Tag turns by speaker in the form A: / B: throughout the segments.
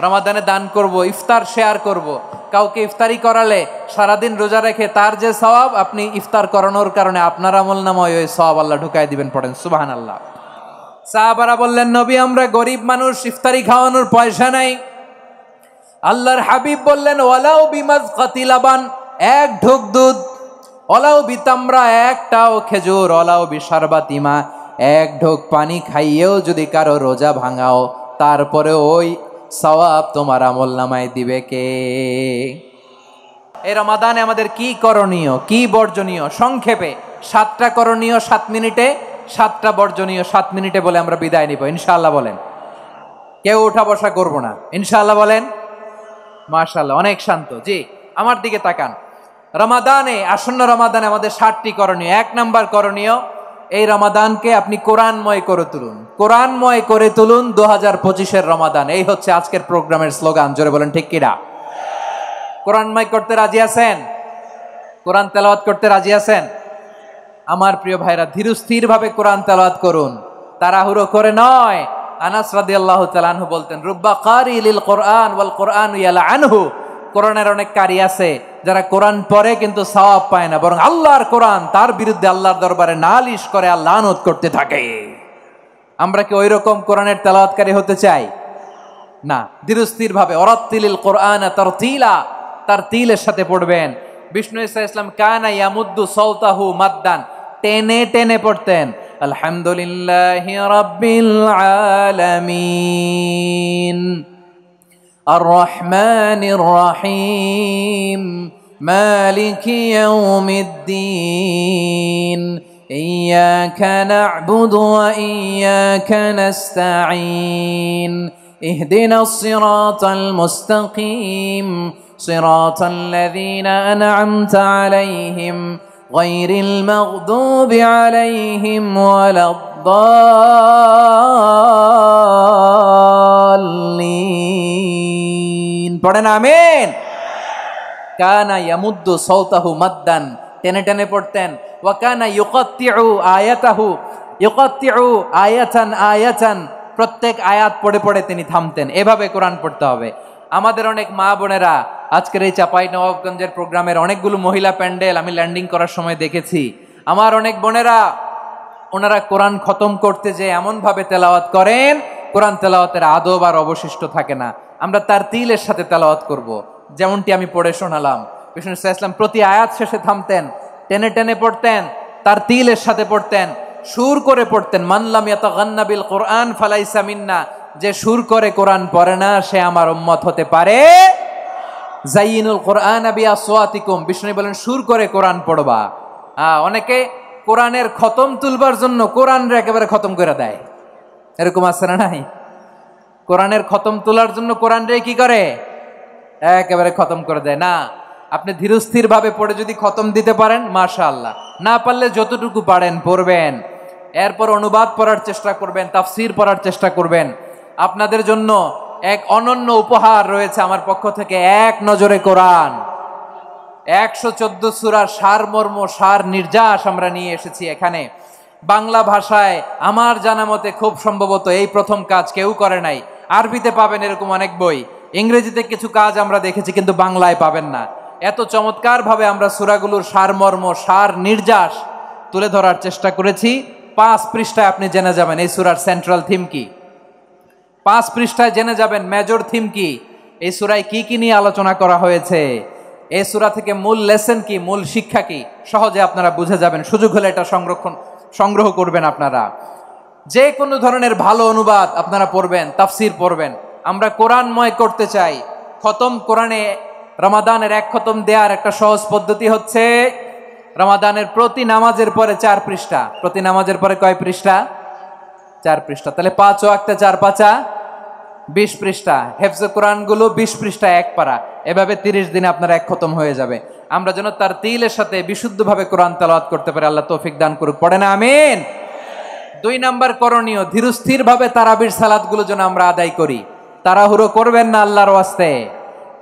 A: রমাদানে দান করব, ইফতার শেয়ার করব। কাউকে ইফতারি করালে সারাদিন রোজা রেখে তার যে সওয়াব, আপনি ইফতার করানোর কারণে আপনার আমলনামায় ওই সওয়াব আল্লাহ ঢুকাই দিবেন। পড়েন সুবহানাল্লাহ। সাহাবারা বললেন, নবী আমরা গরিব মানুষ, ইফতারি খাওয়ানোর পয়সা নাই। আল্লাহর হাবিব বললেন, ওয়ালাউ বিমাজকাতি লাবান, এক ঢোক দুধ, ওয়ালাউ বিতামরা, একটাও খেজুর, ওয়ালাউ বিশারবাতিমা, এক ঢোক পানি খাইয়েও যদি কারো রোজা ভাঙাও, তারপরে ওই সওয়াব তোমার আমলনামায় দিবে কে? এই রমাদানে আমাদের কি করণীয়, কি বর্জনীয়? সংক্ষেপে 7টা করণীয় 7 মিনিটে, 7টা বর্জনীয় 7 মিনিটে বলে আমরা বিদায় নিব ইনশাআল্লাহ। বলেন, কেউ উঠা বসা করব না ইনশাআল্লাহ। বলেন মাশাআল্লাহ, অনেক শান্ত। জি, আমার দিকে তাকান। রমাদানে, আসন্ন রমাদানে আমাদের 7টি করণীয়। 1 নাম্বার করণীয়, এই রমাদানকে আপনি কোরআনময় করে তুলুন। কোরআনময় করে তুলুন 2025-এর রমাদান। এই হচ্ছে আজকের প্রোগ্রামের স্লোগান। জোরে বলেন ঠিক কিনা? কোরআনময় করতে রাজি আছেন? কোরআন তেলাওয়াত করতে রাজি আছেন? আমার প্রিয় ভাইরা, ধীরস্থির ভাবে কোরআন তেলাওয়াত করুন, তাড়াহুড়ো করে নয়। আনাস রাদিয়াল্লাহু তাআলা আনহু বলতেন, রুব্বা কারি লিল কোরআন ওয়াল কোরআন ইয়ালআনহু। কোরআনের অনেক কারি আছে যারা কোরআন পড়ে কিন্তু সওয়াব পায় না, বরং আল্লাহর কোরআন তার বিরুদ্ধে আল্লাহর দরবারে নালিশ করে আর লানত করতে থাকে। আমরা কি ওইরকম কোরআনের তেলাওয়াতকারী হতে চাই? না। ধীরস্থির ভাবে, ওয়ারাত্তিলিল কোরআনা তারতিলা, তারতিলের সাথে পড়বেন। বিষ্ণু ঈসা ইসলাম কানা ইয়ামুদ্দু সাওতাহু মাদ্দান, টেনে টেনে পড়তেন। আলহামদুলিল্লাহি রাব্বিল আলামিন আর রহমানির রহিম মালিকি ইয়াউমিদ্দিন ইয়্যাকা না'বুদু ওয়া ইয়্যাকা নাস্তাঈন ইহদিনাস সিরাতাল মুস্তাকিম সিরাতাল লাযীনা আন'আমতা আলাইহিম গায়রিল মাগদুবি আলাইহিম ওয়ালাদ-দাল্লিন। পড়েন আমিন। কানা ইয়ামুদ্দু সাওতাহু মাদ্দান, টেনে টেনে পড়তেন। ওয়া কানা ইউকাত্তিউ আয়াতাহু, ইউকাত্তিউ আয়াতান আয়াতান, প্রত্যেক আয়াত পড়ে পড়ে তিনি থামতেন। এভাবে কোরআন পড়তে হবে। আমাদের অনেক মা বোনেরা, আজকের এই চাঁপাইনবাবগঞ্জের প্রোগ্রামের অনেকগুলো মহিলা প্যান্ডেল আমি ল্যান্ডিং করার সময় দেখেছি। আমার অনেক বোনেরা, ওনারা কোরআন খতম করতে যে এমনভাবে তেলাওয়াত করেন, কোরআন তেলাওয়াতের আদব আর অবশিষ্ট থাকে না। আমরা তার তিলের সাথে তেলাওয়াত করব, যেমনটি আমি পড়ে শোনালাম। বিষ্ণু ইসলাম প্রতি আয়াত শেষে থামতেন, টেনে টেনে পড়তেন, তার তিলের সাথে পড়তেন, সুর করে পড়তেন। মান লাম ইয়াতাগান্না বিল কোরআন ফালাইসা মিন্না, যে সুর করে কোরআন পড়ে না সে আমার উম্মত হতে পারে। জাইয়িনুল কোরআন বিআসওয়াতিকুম, বিষ্ণু বলেন সুর করে কোরআন পড়বা। অনেকে কোরআনের খতম তুলবার জন্য কোরআনরে একেবারে খতম করে দেয়, এরকম আছে না নাই? কোরআনের খতম তোলার জন্য কোরআনরে কি করে? একেবারে খতম করে দেয়। না, আপনি ধীরস্থির ভাবে পড়ে যদি খতম দিতে পারেন মাশাআল্লাহ, না পারলে যতটুকু পারেন পড়বেন। এরপর অনুবাদ পড়ার চেষ্টা করবেন, তাফসির পড়ার চেষ্টা করবেন। আপনাদের জন্য এক অনন্য উপহার রয়েছে আমার পক্ষ থেকে, এক নজরে কোরআন। 114 সূরার সারমর্ম, সার নির্যাস আমরা নিয়ে এসেছি এখানে। বাংলা ভাষায় আমার জানা মতে খুব সম্ভবত এই প্রথম কাজ, কেউ করে নাই। আরবিতে পাবেন এরকম অনেক বই, ইংরেজিতে কিছু কাজ আমরা দেখেছি, কিন্তু বাংলায় পাবেন না। এত চমৎকার ভাবে আমরা সূরাগুলোর সারমর্ম, সার নির্যাস তুলে ধরার চেষ্টা করেছি। 5 পৃষ্ঠায় আপনি জেনে যাবেন এই সূরার সেন্ট্রাল থিম কি। 5 পৃষ্ঠায় জেনে যাবেন মেজর থিম কি, এই সূরায় কি কি নিয়ে আলোচনা করা হয়েছে, এই সূরা থেকে মূল লেসন কি, মূল শিক্ষা কি, সহজে আপনারা বুঝে যাবেন। সুযোগ হলে এটা সংগ্রহ করবেন। আপনারা যে কোনো ধরনের ভালো অনুবাদ আপনারা পড়বেন, তাফসির পড়বেন। আমরা কোরআনময় করতে চাই। খতম কোরআনে রমাদানের 1 খতম দেওয়ার একটা সহজ পদ্ধতি হচ্ছে, রমাদানের প্রতি নামাজের পরে 4 পৃষ্ঠা। প্রতি নামাজের পরে কয় পৃষ্ঠা? 4 পৃষ্ঠা। তাহলে 5 ওয়াক্তে 4 পাঁচা 20 পৃষ্ঠা। হেফজে কোরআনগুলো 20 পৃষ্ঠা 1 পারা। এভাবে 30 দিনে আপনার 1 খতম হয়ে যাবে। আমরা যেন তার তিলের সাথে বিশুদ্ধভাবে কোরআন তেলাওয়াত করতে পারি। আল্লাহ তৌফিক দান করুক। পড়ে না আমিন। 2 নাম্বার করণীয়, ধীরস্থির ভাবে তারাবির সালাতগুলো যেন আমরা আদায় করি। তাড়াহুড়ো করবেন না আল্লাহর ওয়াস্তে,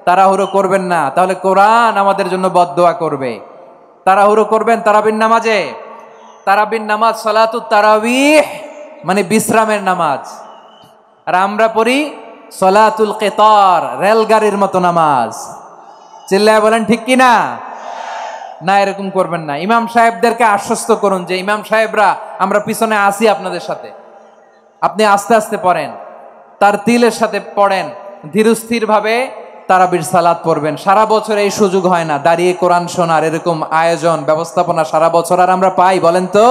A: তাড়াহুড়ো করবেন না, তাহলে কোরআন আমাদের জন্য বদদোয়া করবে। তাড়াহুড়ো করবেন তারাবির নামাজে। তারাবির নামাজ সালাতুত তারাবিহ মানে বিশ্রামের নামাজ। আর আমরা পড়ি সলাতুল কিতার, রেলগাড়ির মতো নামাজ। চিল্লায় বলেন ঠিক কিনা? না, এরকম করবেন না। ইমাম সাহেবদেরকে আশ্বস্ত করুন যে ইমাম সাহেবরা আমরা পিছনে আসি আপনাদের সাথে, আপনি আস্তে আস্তে পড়েন, তার তিলের সাথে পড়েন, ধীরস্থির ভাবে তারাবির সালাত পড়বেন। সারা বছর এই সুযোগ হয় না, দাঁড়িয়ে কোরআন শোনার এরকম আয়োজন ব্যবস্থাপনা সারা বছর আর আমরা পাই বলেন তো?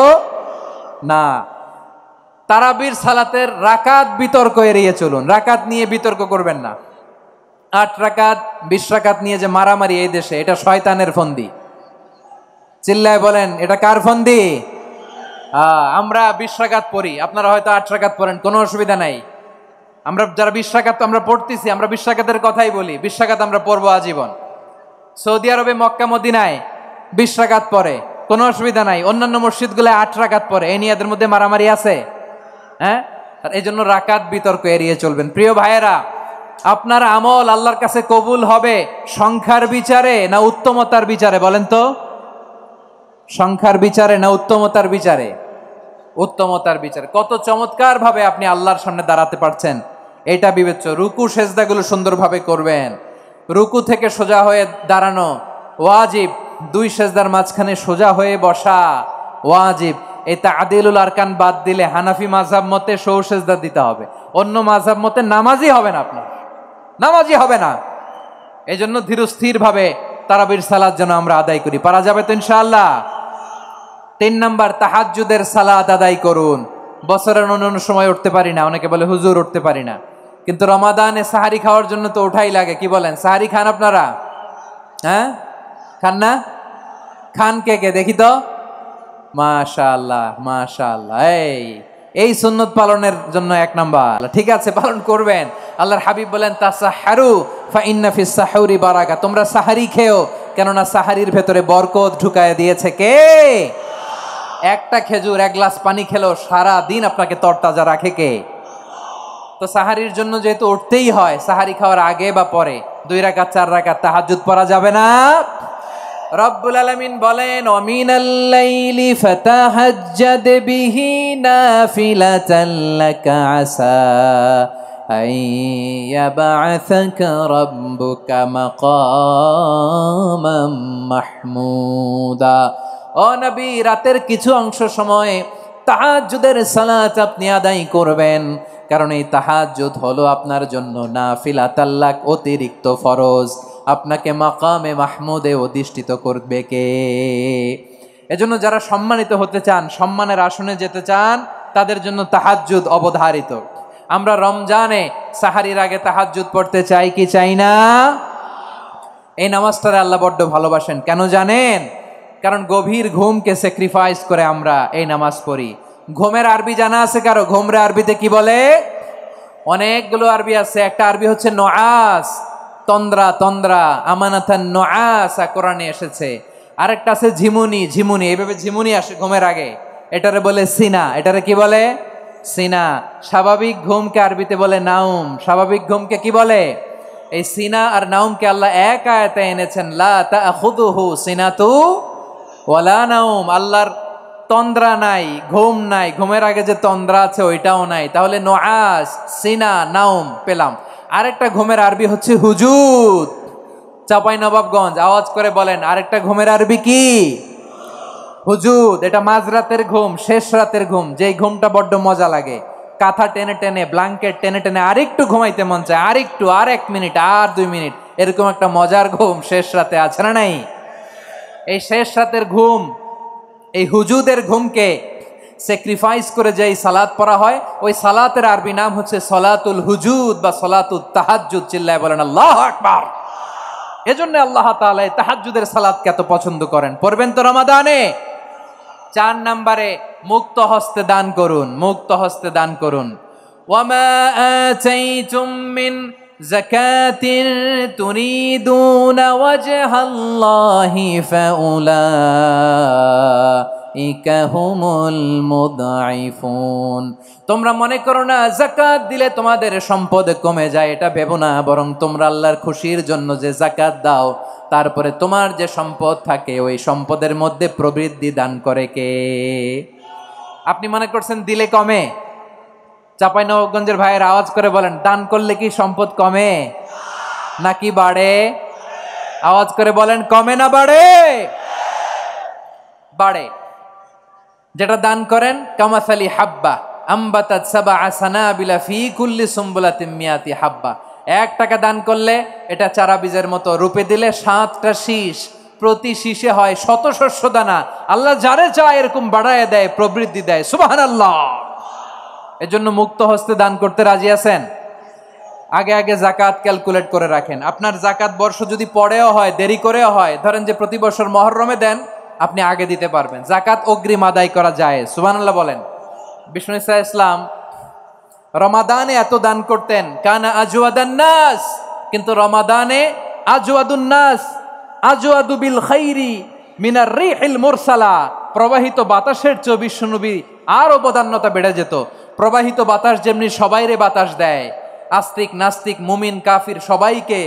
A: না। তারাবির সালাতের রাকাত বিতর্ক এড়িয়ে চলুন, রাকাত নিয়ে বিতর্ক করবেন না। 8 রাকাত 20 রাকাত নিয়ে যে মারামারি এই দেশে, এটা শয়তানের ফন্দি। চিল্লায় বলেন এটা কার ফন্দি? আমরা 20 রাকাত পড়ি, আপনারা হয়তো 8 রাকাত পড়েন, কোনো অসুবিধা নাই। আমরা যারা 20 রাকাত আমরা পড়তেছি, আমরা 20 রাকাতের কথাই বলি, 20 রাকাত আমরা পড়বো আজীবন। সৌদি আরবে মক্কা মদিনায় 20 রাকাত পড়ে, কোনো অসুবিধা নাই। অন্যান্য মসজিদগুলো 8 রাকাত পড়ে, এই নিয়ে এদের মধ্যে মারামারি আছে? হ্যাঁ, আর এই জন্য রাকাত বিতর্ক এড়িয়ে চলবেন। প্রিয় ভাইয়েরা, আপনার আমল আল্লাহর কাছে কবুল হবে সংখ্যার বিচারে না উত্তমতার বিচারে বলেন তো? সংখ্যার বিচারে না উত্তমতার বিচারে? উত্তমতার বিচারে। কত চমৎকার ভাবে আপনি আল্লাহর সামনে দাঁড়াতে পারছেন এটা বিবেচ্য। রুকু সেজদাগুলো সুন্দরভাবে করবেন, রুকু থেকে সোজা হয়ে দাঁড়ানো ওয়াজিব, 2 সেজদার মাঝখানে সোজা হয়ে বসা ওয়াজিব। এই তা'দীলুল আরকান বাদ দিলে হানাফি মাযহাব মতে সৌ সেজদা দিতে হবে, অন্য মাযহাব মতে নামাজই হবে না, আপনার নামাজই হবে না। এই জন্য ধীরস্থির ভাবে তারাবির সালাত যেন আমরা আদায় করি। পারা যাবে তো ইনশাআল্লাহ? 3 নাম্বার, তাহাজ্জুদের সালাত আদায় করুন। বছরের অন্য সময় উঠতে পারি না, অনেকে বলে হুজুর উঠতে পারি না, কিন্তু রমাদানে সাহারি খাওয়ার জন্য তো ওঠাই লাগে। কি বলেন, সাহারি খান আপনারা? হ্যাঁ, খান না? খান কে কে দেখি তো? মাশাআল্লাহ মাশাআল্লাহ। এই সুন্নত পালনের জন্য 1 নাম্বার। ঠিক আছে, পালন করবেন। আল্লাহর হাবিব বলেন তাসাহহারু ফা ইন্না ফিস সাহুরি বারাকা, তোমরা সাহারি খেও, কেননা সাহারির ভেতরে বরকত ঢুকায় দিয়েছে কে? একটা খেজুর, 1 গ্লাস পানি খেলো সারা দিন আপনাকে তরতাজা রাখে কে? তো সাহারির জন্য যেহেতু উঠতেই হয়, সাহারি খাওয়ার আগে বা পরে 2 রাকাত 4 রাকাত তাহাজ্জুদ পড়া যাবে না? রব্বুল আলামিন বলেন ওয়ামিনাল লাইলি ফাতাহাজ্জাদ বিহি নাফিলাতান লাকা আসা আইয়াবআসাকা রাব্বুকা মাকামাম মাহমুদা। ও নবী, রাতের কিছু অংশ সময়ে তাহাজ্জুদের সালাত আপনি আদায় করবেন, কারণ এই তাহাজ্জুদ হলো আপনার জন্য নাফিলাতাল লাক, অতিরিক্ত ফরজ। আপনাকে মাকামে মাহমুদে অধিষ্ঠিত করবে কে? এজন্য যারা সম্মানিত হতে চান, সম্মানের আসনে যেতে চান, তাদের জন্য তাহাজ্জুদ অবধারিত। আমরা রমজানে সাহারির আগে তাহাজ্জুদ পড়তে চাই কি চাই না? এই নামাজটারে আল্লাহ বড্ড ভালোবাসেন, কেন জানেন? কারণ গভীর ঘুমকে স্যাক্রিফাইস করে আমরা এই নামাজ পড়ি। ঘুমের আরবি জানা আছে কারো? ঘুমরে আরবিতে কি বলে? অনেকগুলো আরবি আছে। একটা আরবি হচ্ছে নুআস, তন্দ্রা তন্দ্রা, আমানাতান নুআসা কোরআনে এসেছে। আরেকটা আছে ঝিমুনি, ঝিমুনি, এইভাবে ঝিমুনি আসে ঘুমের আগে, এটারে বলে সিনা। এটারে কি বলে? সিনা। স্বাভাবিক ঘুমকে আরবিতে বলে নাউম। স্বাভাবিক ঘুমকে কি বলে? এই সিনা আর নাউমকে আল্লাহ এক আয়াতে এনেছেন, লা তাখুযুহু সিনাতু ওয়ালা নাউম। আল্লাহর তন্দ্রা নাই, ঘুম নাই, ঘুমের আগে যে তন্দ্রা আছে ওইটাও নাই। তাহলে নুআস, সিনা, নাউম পেলাম। আরেকটা ঘুমের আরবি হচ্ছে হুজুদ। চাঁপাইনবাবগঞ্জ আওয়াজ করে বলেন, আরেকটা ঘুমের আরবি কি? হুজুদ। এটা মাঝরাতের ঘুম, শেষ রাতের ঘুম, যেই ঘুমটা বড্ড মজা লাগে। কাঁথা টেনে টেনে, ব্ল্যাঙ্কেট টেনে টেনে আরেকটু ঘুমাইতে মন চায়, আরেকটু, আর 1 মিনিট, আর 2 মিনিট, এরকম একটা মজার ঘুম শেষ রাতে আছে না নাই? এই শেষ রাতের ঘুম, এই হুজুদের ঘুমকে স্যাক্রিফাইস করে যেই সালাত পড়া হয়, ওই সালাতের আরবি নাম হচ্ছে সলাতুল হুজুদ বা সলাতুত তাহাজ্জুদ। চিল্লায় বলেন আল্লাহু আকবার। এজন্য আল্লাহ তাআলা এই তাহাজ্জুদের সালাতকে এত পছন্দ করেন। পড়বেন তো রমাদানে? 4 নম্বরে মুক্ত হস্তে দান করুন, মুক্ত হস্তে দান করুন। ওয়ামা আতাইতুম মিন যাকাতিন তুরিদুনা ওয়াজহাল্লাহি ফাউলাইকা হুমুল মুদঈফুন। তোমরা মনে করো না যাকাত দিলে তোমাদের সম্পদ কমে যায়, এটা ভেবো না, বরং তোমরা আল্লাহর খুশির জন্য যে যাকাত দাও, তারপরে তোমার যে সম্পদ থাকে ওই সম্পদের মধ্যে প্রবৃদ্ধি দান করে কে? আপনি মনে করছেন দিলে কমে, চাঁপাইনবাবগঞ্জের ভাইয়ের আওয়াজ করে বলেন, দান করলে কি সম্পদ কমে নাকি বাড়ে? আওয়াজ করে বলেন, কমে না বাড়ে? বাড়ে। যেটা দান করেন, কামাসালি হাব্বা আম্বাতাত সাবআ সানাবিলা ফি কুল্লি সুম্বুলাতিন মিয়াতি হাব্বা। 1 টাকা দান করলে এটা চারা বীজের মতো, রূপে দিলে 7টা শীষ, প্রতি শীষে হয় 100 শস্য দানা। আল্লাহ যারে চায় এরকম বাড়ায় দেয়, প্রবৃদ্ধি দেয়। সুবহানাল্লাহ। এজন্য মুক্ত হস্তে দান করতে রাজি আছেন? আগে আগে জাকাত ক্যালকুলেট করে রাখেন। আপনার জাকাত বর্ষ যদি পরেও হয়, দেরি করেও হয়, ধরেন যে প্রতি বছর মহরমে দেন, আপনি আগে দিতে পারবেন। জাকাত অগ্রিম আদায় করা যায়। সুবহানাল্লাহ বলেন। বিষ্ণু ইসা ইসলাম রমাদানে এত দান করতেন, কানা আজওয়াদান নাস, কিন্তু রমাদানে আজওয়াদুন নাস আজওয়াদু বিল খাইরি মিনার রিহিল মুরসালা। প্রবাহিত বাতাসের চেয়ে বিশ্বনবী আরো বদান্যতা বেড়ে যেত। প্রবাহিত বাতাস যেমনি সবাইরে বাতাস দেয়, আস্তিক নাস্তিক মুমিন কাফির সবাইকে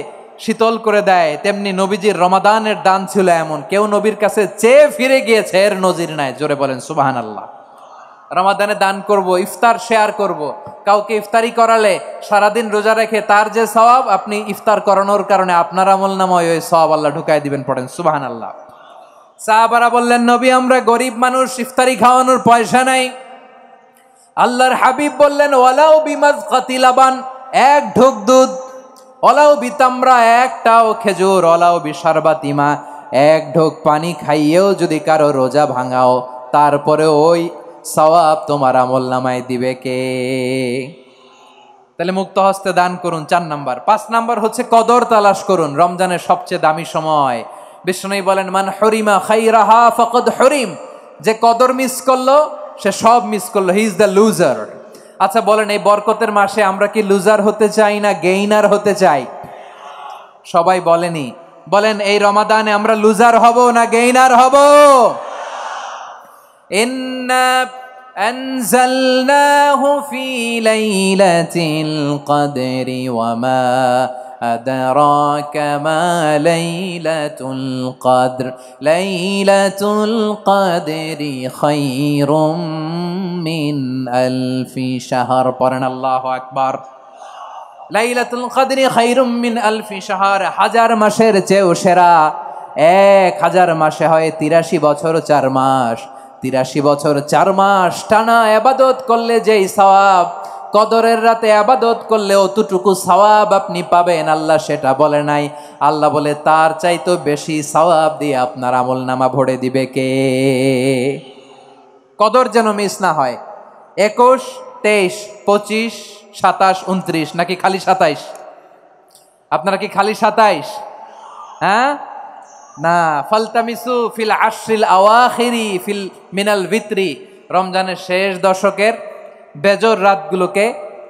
A: শীতল করে দেয়, তেমনি নবীজির রমাদানের দান ছিল এমন, কেউ নবীর কাছে চেয়ে ফিরে গিয়েছে এর নজির নাই। জোরে বলেন সুবহানাল্লাহ। রমাদানে দান করব, ইফতার শেয়ার করব। কাউকে ইফতারি করালে সারাদিন রোজা রেখে তার যে সওয়াব, আপনি ইফতার করানোর কারণে আপনার আমলনামায় ওই সওয়াব আল্লাহ ঢুকাই দিবেন। পড়েন সুবহানাল্লাহ। সাহাবারা বললেন, নবী আমরা গরিব মানুষ, ইফতারি খাওয়ানোর পয়সা নাই। আল্লাহর হাবিব বললেন, ওয়ালাউ বিমাজকাতি লাবান, 1 ঢোক দুধ, ওয়ালাউ বিতামরা, 1টাও খেজুর, ওয়ালাউ বিশারবাতিমা, 1 ঢোক পানি খাইয়েও যদি কারো রোজা ভাঙাও, তারপরে ওই সওয়াব তোমার আমলনামায় দিবে কে? তাহলে মুক্ত হস্তে দান করুন, 4 নাম্বার। 5 নাম্বার হচ্ছে কদর তালাশ করুন। রমজানের সবচেয়ে দামি সময়। বিষ্ণু বলেন, মান হরিমা খাইরাহা ফাকাদ হরিম, যে কদর মিস করলো সে সব মিস করলো, হি ইজ দ্য লুজার। আচ্ছা বলেন, এই বরকতের মাসে আমরা কি লুজার হতে চাই না গেইনার হতে চাই? সবাই বলেনি, বলেন এই রমাদানে আমরা লুজার হব না গেইনার হব? ইন্না আনজালনাহু ফি লাইলাতিল কদরি ওয়া মা আদরাকা মা লাইলাতুল কদর লাইলাতুল কদরি খায়রুম মিন আলফি শাহর। পড়েন আল্লাহু আকবার। লাইলাতুল কদরি খায়রুম মিন আলফি শাহর, 1000 মাসের চেয়েও সেরা। 1000 মাসে হয় 83 বছর 4 মাস। 83 বছর 4 মাস টানা ইবাদত করলে যেই সওয়াব, কদরের রাতে ইবাদত করলে অতটুকু সওয়াব আপনি পাবেন, আল্লাহ সেটা বলে নাই। আল্লাহ বলে তার চাইতে বেশি সওয়াব দিয়ে আপনার আমলনামা ভরে দিবে কে? কদর যেন মিস না হয়। 21, 23, 25, 27, 29 নাকি খালি 27? আপনারা কি খালি 27? হ্যাঁ না, ফালতামিসু ফিল আশরিল আওয়াখিরি ফিল মিনাল ভিতরি, রমজানের শেষ দশকের বেজর রাতগুলোকে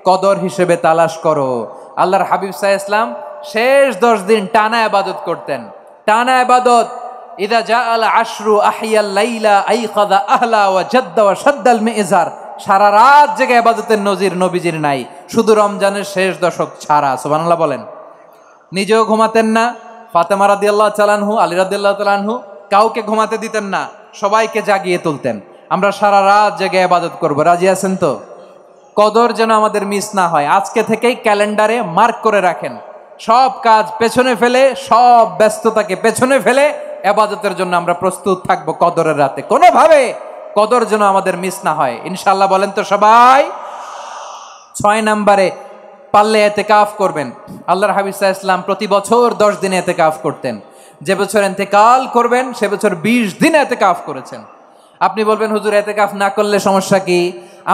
A: কদর হিসেবে তালাশ করো। আল্লাহর হাবিব সাল্লাল্লাহু আলাইহি ওয়াসাল্লাম শেষ 10 দিন টানা ইবাদত করতেন, টানা ইবাদত। ইদা জাআল আশরু আহিয়াল লাইলা আইকাযা আহলা ওয়া জাদ্দা ওয়া শাদ্দাল মিজার। সারা রাত জেগে ইবাদতের নজির নবীজির নাই, শুধু রমজানের শেষ দশক ছাড়া। সুবহানাল্লাহ বলেন। নিজেও ঘুমাতেন না। ফাতেমা রাদিয়াল্লাহু তাআলা আনহু, আলী রাদিয়াল্লাহু তাআলা আনহু কাউকে ঘুমাতে দিতেন না, সবাইকে জাগিয়ে তুলতেন। আমরা সারা রাত জেগে ইবাদত করব। রাজি আছেন তো? কদর যেন আমাদের মিস না হয়। আজকে থেকেই ক্যালেন্ডারে মার্ক করে রাখেন, সব কাজ পেছনে ফেলে, সব ব্যস্ততাকে পেছনে ফেলে ইবাদতের জন্য আমরা প্রস্তুত থাকব কদরের রাতে। কোনোভাবে কদর যেন আমাদের মিস না হয়, ইনশাআল্লাহ। বলেন তো সবাই। 6 নম্বরে পারলে ইতিকাফ করবেন। আল্লাহর হাবিব সাল্লাল্লাহু আলাইহি ওয়াসাল্লাম প্রতি বছর 10 দিন ইতিকাফ করতেন। যে বছর ইন্তেকাল করবেন সে বছর 20 দিন ইতিকাফ করেছেন। আপনি বলবেন, হুজুর ইতিকাফ না করলে সমস্যা কি?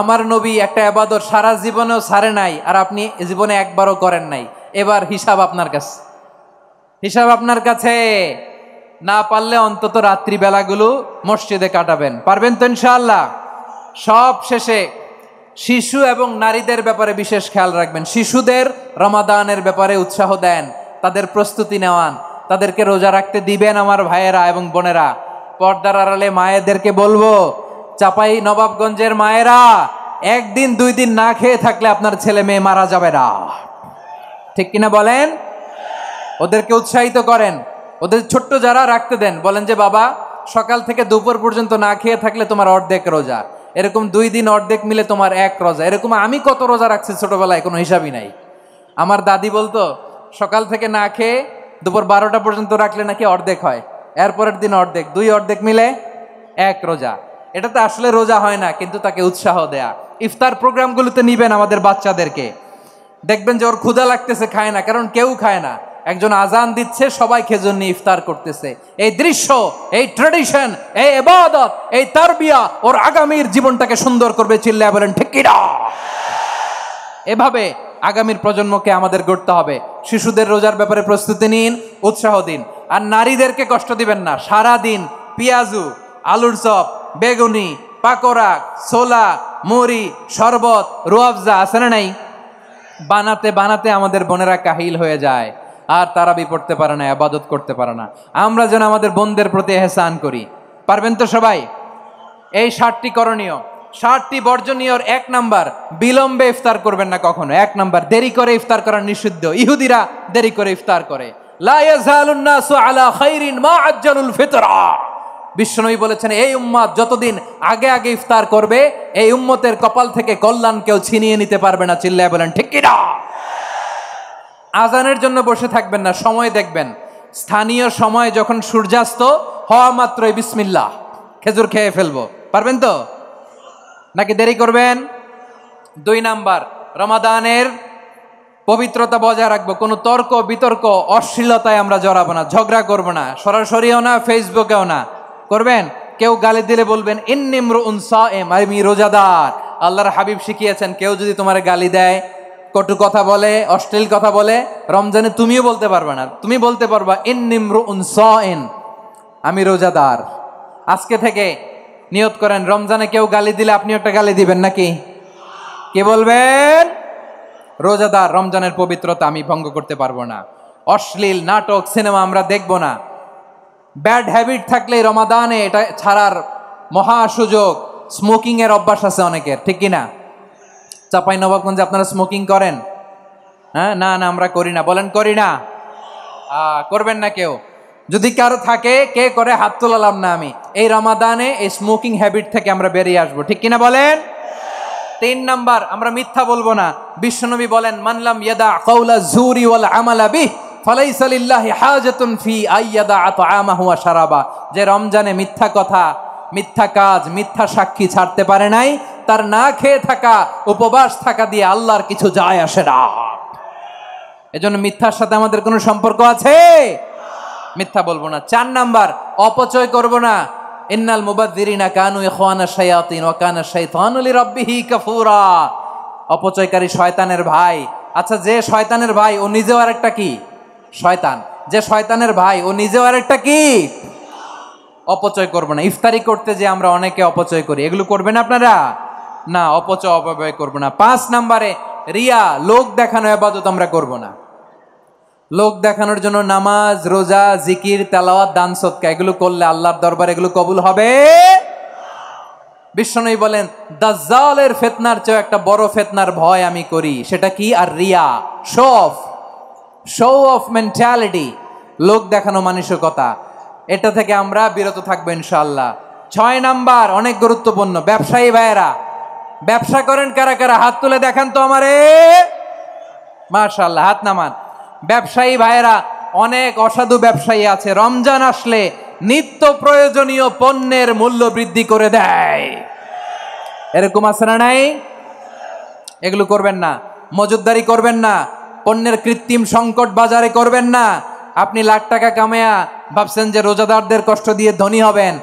A: আমার নবী একটা ইবাদত সারা জীবনেও ছাড়ে নাই, আর আপনি জীবনে একবারও করেন নাই। এবার হিসাব আপনার কাছে, হিসাব আপনার কাছে। না পারলে অন্তত রাত্রি বেলাগুলো মসজিদে কাটাবেন। পারবেন তো ইনশাআল্লাহ? সব শেষে শিশু এবং নারীদের ব্যাপারে বিশেষ খেয়াল রাখবেন। শিশুদের রমাদানের ব্যাপারে উৎসাহ দেন, তাদের প্রস্তুতি নেওয়ান, তাদেরকে রোজা রাখতে দিবেন। আমার ভাইয়েরা এবং বোনেরা, পর্দার আড়ালে মায়েদেরকে বলবো, চাপাই নবাবগঞ্জের মায়েরা, 1 দিন 2 দিন না খেয়ে থাকলে আপনার ছেলে মেয়ে মারা যাবে না। ঠিক কিনা বলেন? ওদেরকে উৎসাহিত করেন। ওদের ছোট্ট যারা রাখতে দেন, বলেন যে বাবা সকাল থেকে দুপুর পর্যন্ত না খেয়ে থাকলে তোমার অর্ধেক রোজা। এরকম 2 দিন অর্ধেক মিলে তোমার 1 রোজা। এরকম আমি কত রোজা রাখছি ছোটবেলায় কোনো হিসাবই নাই। আমার দাদি বলতো সকাল থেকে না খেয়ে দুপুর 12টা পর্যন্ত রাখলে নাকি অর্ধেক হয়, এরপরের দিন অর্ধেক, 2 অর্ধেক মিলে 1 রোজা। এটা তো আসলে রোজা হয় না, কিন্তু তাকে উৎসাহ দেয়া। ইফতার প্রোগ্রামগুলোতে নিবেন আমাদের বাচ্চাদেরকে, দেখবেন যে ওর ক্ষুধা লাগতেছে, খায় না, কারণ কেউ খায় না, একজন আজান দিচ্ছে, সবাই খেজুর নিয়ে ইফতার করতেছে। এই দৃশ্য, এই ট্রেডিশন, এই ইবাদত, এই তারবিয়া ওর আগামীর জীবনটাকে সুন্দর করবে। চিল্লায়া বলেন ঠিক কি না? এভাবে আগামীর প্রজন্মকে আমাদের গড়তে হবে। শিশুদের রোজার ব্যাপারে প্রস্তুতি নিন, উৎসাহ দিন। আর নারীদেরকে কষ্ট দিবেন না। সারা দিন পেঁয়াজু, আলুর চপ, বেগুনি, পাকোড়া, ছোলা, মুড়ি, শরবত, রুয়াবজা আছে না নাই, বানাতে বানাতে আমাদের বোনেরা কাহিল হয়ে যায়, আর তারাবি পড়তে পারে না, ইবাদত করতে পারে না। আমরা যেন আমাদের বোনদের প্রতি ইহসান করি। পারবেন তো সবাই? এই 7টি করণীয়, 7টি বর্জনীয়র 1 নাম্বার, বিলম্বে ইফতার করবেন না কখনো। 1 নাম্বার, দেরি করে ইফতার করা নিষিদ্ধ। ইহুদিরা দেরি করে ইফতার করে। লা ইয়াজালুন নাসু আলা খাইরিন মা আজ্জালুল ফিতরা। বিশ্বনবী বলেছেন, এই উম্মত যতদিন আগে আগে ইফতার করবে, এই উম্মতের কপাল থেকে কল্যাণ কেউ ছিনিয়ে নিতে পারবে না। চিল্লায় বলেন ঠিক কি না? আজানের জন্য বসে থাকবেন না, সময় দেখবেন। স্থানীয় সময় যখন সূর্যাস্ত হওয়া মাত্রই বিসমিল্লাহ, খেজুর খেয়ে ফেলবো। পারবেন তো নাকি দেরি করবেন? 2 নাম্বার, রমাদানের পবিত্রতা বজায় রাখবো। কোনো তর্ক বিতর্ক অশ্লীলতায় আমরা জড়াবো না, ঝগড়া করবো না, সরাসরিও না, ফেসবুকেও না। করবেন কেউ গালি দিলে বলবেন ইন্নিমরুউন সায়েম, আমি রোজাদার। আল্লাহর হাবিব শিখিয়েছেন, কেউ যদি তোমার গালি দেয়, কটু কথা বলে, অশ্লীল কথা বলে, রমজানে তুমিও বলতে পারবে না। তুমি বলতে পারবা ইন্নিমরুউন সায়েম, আমি রোজাদার। আজকে থেকে নিয়ত করেন, রমজানে কেউ গালি দিলে আপনি একটা গালি দিবেন নাকি? কে বলবেন? রোজাদার, রমজানের পবিত্রতা আমি ভঙ্গ করতে পারবো না। অশ্লীল নাটক, সিনেমা আমরা দেখবো না। ব্যাড হ্যাবিট থাকলে রমাদানে এটা ছাড়ার মহা সুযোগ। স্মোকিং এর অভ্যাস আছে অনেকের, ঠিক কিনা? চাঁপাইনবাবগঞ্জে আপনারা স্মোকিং করেন? হ্যাঁ, না না আমরা করি না। বলেন করি না? করবেন না কেউ? যদি কারো থাকে, কে করে হাত তোলালাম না আমি। এই রমাদানে এই স্মোকিং হ্যাবিট থেকে আমরা বেরিয়ে আসবো, ঠিক কিনা বলেন? 3 নাম্বার, আমরা মিথ্যা বলবো না। বিশ্বনবী বলেন, মানলাম ইয়াদা কাওলা যুরি ওয়াল আমালা বিহি ফালাইসা লিল্লাহি হাজাতুন ফি আইয়াদা আতআমাহু ওয়া শারাবা। যে রমজানে মিথ্যা কথা, মিথ্যা কাজ, মিথ্যা সাক্ষী ছাড়তে পারে নাই, তার না খেয়ে থাকা, উপবাস থাকা দিয়ে আল্লাহর কিছু যায় আসে না। এজন্য মিথ্যার সাথে আমাদের কোনো সম্পর্ক আছে? মিথ্যা বলবো না। 4 নাম্বার, অপচয় করব না। ইন্নাল মুবাযযিরিনা কানু ইখওয়ানা শায়াতিন ওয়া কানা শাইতানু লিরাব্বিহি কাফুরা। অপচয়কারী শয়তানের ভাই। আচ্ছা, যে শয়তানের ভাই ও নিজেও আরেকটা কি? শয়তান। যে শয়তানের ভাই ও নিজেও আরেকটা কি? অপচয় করব না। ইফতারি করতে যে আমরা অনেকে অপচয় করি, এগুলো করবেন আপনারা না। অপচয় অপব্যয় করব না। 5 নাম্বারে, রিয়া, লোক দেখানো ইবাদত আমরা করব না। লোক দেখানোর জন্য নামাজ, রোজা, জিকির, তেলাওয়াত, দান, সদকা এগুলো করলে আল্লাহর দরবারে এগুলো কবুল হবে। বিশ্বনবী বলেন, দাজ্জালের ফিতনার চেয়ে একটা বড় ফিতনার ভয় আমি করি। সেটা কি? আর রিয়া, শো অফ মেন্টালিটি, লোক দেখানো মানসিকতা। এটা থেকে আমরা বিরত থাকবো ইনশাআল্লাহ। 6 নাম্বার, অনেক গুরুত্বপূর্ণ। ব্যবসায়ী ভাইয়েরা, ব্যবসা করেন কারা কারা? হাত তুলে দেখান তো আমারে। মাশাআল্লাহ, হাত নামান। ব্যবসায়ী ভাইয়েরা, অনেক অসাধু ব্যবসায়ী আছে, রমজান আসলে নিত্য প্রয়োজনীয় পণ্যের মূল্য বৃদ্ধি করে দেয়। এরকম আছে না নাই? এগুলো করবেন না। মজুদদারি করবেন না। পণ্যের কৃত্রিম সংকট বাজারে করবেন না। আপনি লাখ টাকা কামায়া ভাবছেন যে রোজাদারদের কষ্ট দিয়ে ধনী হবেন।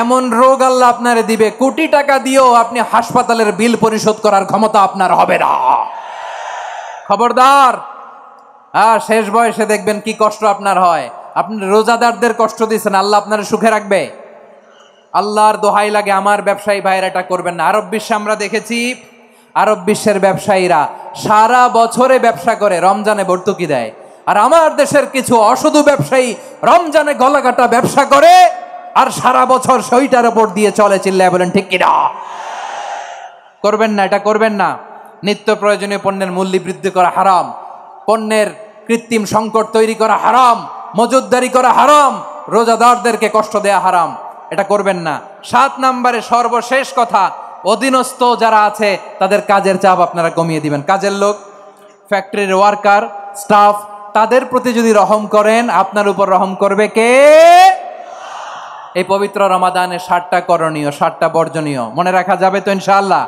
A: এমন রোগ আল্লাহ আপনারে দিবে, কোটি টাকা দিয়েও আপনি হাসপাতালের বিল পরিশোধ করার ক্ষমতা আপনার হবে না। খবরদার। শেষ বয়সে দেখবেন কি কষ্ট আপনার হয়। আপনি রোজাদারদের কষ্ট দিচ্ছেন, আল্লাহ আপনার সুখে রাখবে? আল্লাহর দোহাই লাগে, আমার ব্যবসায়ী ভাইয়েরা এটা করবেন না। আরব বিশ্বে আমরা দেখেছি, আরব বিশ্বের ব্যবসায়ীরা সারা বছরে ব্যবসা করে, রমজানে ভর্তুকি দেয়। আর আমার দেশের কিছু অসাধু ব্যবসায়ী রমজানে গলাকাটা ব্যবসা করে আর সারা বছর সেইটার উপর দিয়ে চলে। চিল্লায় বলেন ঠিক কিনা? করবেন না, এটা করবেন না। নিত্য প্রয়োজনীয় পণ্যের মূল্য বৃদ্ধি করা হারাম, পণ্যের কৃত্রিম সংকট তৈরি করা হারাম, মজুদদারি করা হারাম, রোজাদারদেরকে কষ্ট দেয়া হারাম। এটা করবেন না। 7 নাম্বারে সর্বশেষ কথা, অধীনস্থ যারা আছে তাদের কাজের চাপ আপনারা কমিয়ে দিবেন। কাজের লোক, ফ্যাক্টরির ওয়ার্কার, স্টাফ, তাদের প্রতি যদি রহম করেন, আপনার উপর রহম করবে কে? এই পবিত্র রমাদানে 7টা করণীয়, 7টা বর্জনীয় মনে রাখা যাবে তো ইনশাআল্লাহ?